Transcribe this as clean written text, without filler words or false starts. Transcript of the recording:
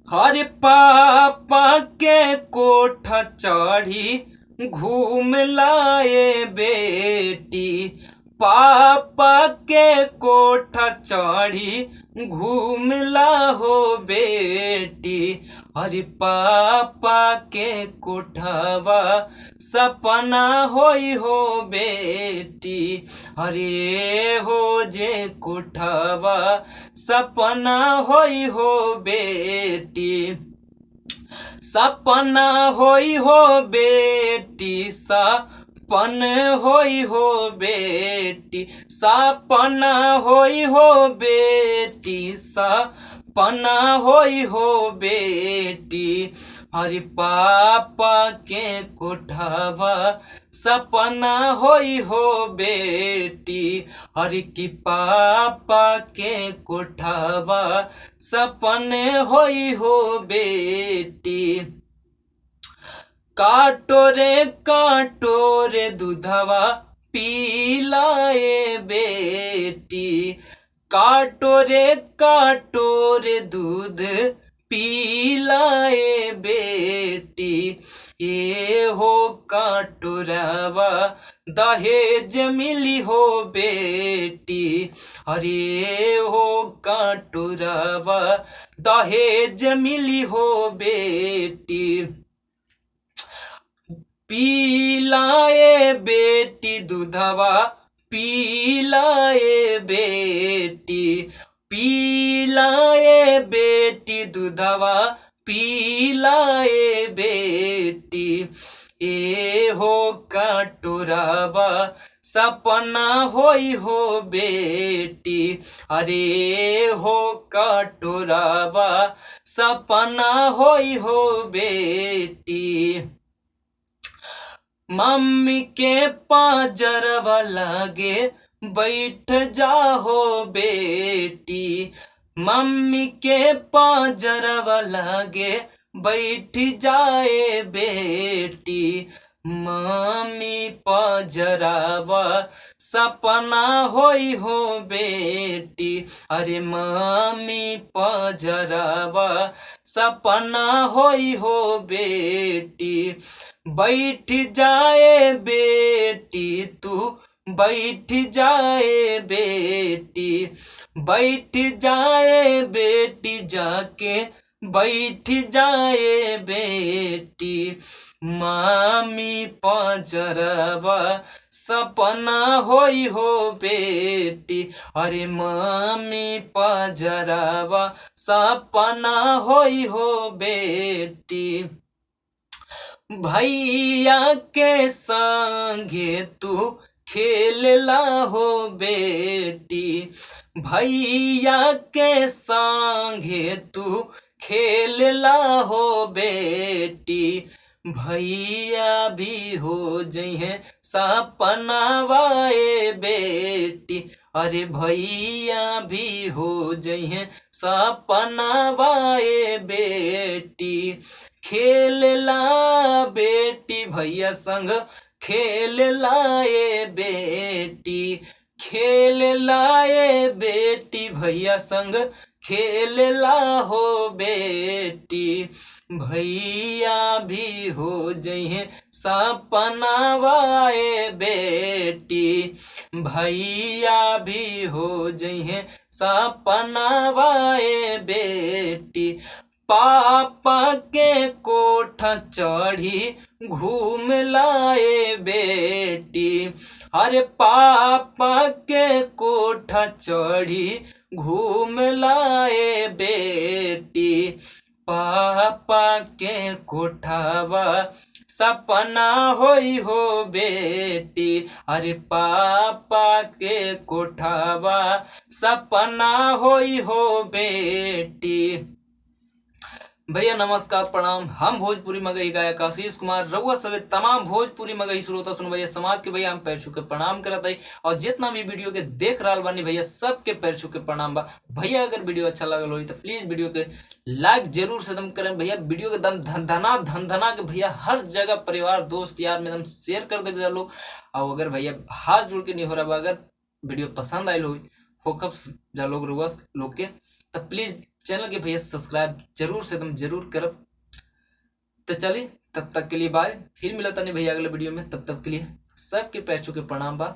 हरे पापा के कोठा चढ़ी घूम लाए बेटी। पापा के कोठा चढ़ी घूम ला हो बेटी। हरे पापा के कोठावा सपना होई हो बेटी। हरे हो जे कोठावा सपना होई हो बेटी। सपना होई हो बेटी सपन होई हो बेटी। सपना होई हो बेटी सपना होई हो बेटी। हरि पापा के कोठावा सपना होई हो बेटी। हरि की पापा के कोठावा सपने होई हो बेटी। काटो रे दूधवा पीलाए बेटी। काटो रे दूध पीलाए बेटी। ये हो काटोरावा दहेज मिली हो बेटी। अरे हो काटोरावा दहेज मिली हो बेटी। पीलाए बेटी दूधवा पीलाए बेटी। पीलाए बेटी दूधवा पीलाए बेटी। ए हो काटोरावा सपना होई हो बेटी। अरे हो काटोरावा सपना होई हो बेटी। मम्मी के पाजरवा लागे बैठ जाहो बेटी। मम्मी के पाजरवा लागे बैठ जाए बेटी। मम्मी पाजरावा सपना होई हो बेटी। अरे मम्मी पाजरावा सपना होई हो बेटी। बैठ जाए बेटी तू बैठ जाए बेटी। बैठ जाए बेटी जाके बैठ जाए बेटी। मामी पाजरवा सपना होई हो बेटी। अरे मामी पाजरवा सपना होई हो बेटी। भैया के संगे तू खेल ला हो बेटी। भैया के संगे तू खेल ला हो बेटी। भैया भी हो जइहे सपना वाए बेटी। अरे भैया भी हो जइहे सपना वाए बेटी। खेल ला बेटी भैया संग खेल लाए बेटी। खेल लाए बेटी भैया संग खेल ला हो बेटी। भैया भी हो जइहे सपना वाए बेटी। भैया भी हो जइहे सपना वाए बेटी। पापा के कोठा चढ़ी घूम लाए बेटी। अरे पापा के कोठा चढ़ी घूम लाए बेटी। पापा के कोठावा सपना होई हो बेटी। अरे पापा के कोठावा सपना होई हो बेटी। भैया नमस्कार प्रणाम। हम भोजपुरी मगही गायक आशीष कुमार रउआ सवे तमाम भोजपुरी मगही श्रोता सुन भैया समाज के भैया हम पैर छू के प्रणाम करत हई। और जितना भी वीडियो के देख रहा बानी भैया सबके पैर छू के प्रणाम बा। भैया अगर वीडियो अच्छा लगल हो तो प्लीज वीडियो के लाइक जरूर से दम करें भैया। वीडियो के दम धना के भैया हर जगह परिवार दोस्त यार में दम शेयर कर दे भैया लोग। और अगर भैया हाथ जोड़ के नहीं हो रहा अगर वीडियो पसंद आये हो कब जा लोग रुआ लोग के तो प्लीज चैनल के भैया सब्सक्राइब जरूर से एकदम जरूर करब। तो चलिए तब तक के लिए बाय, फिर मिला तनी भैया अगले वीडियो में। तब तक के लिए सबके पैर छू के प्रणाम बा।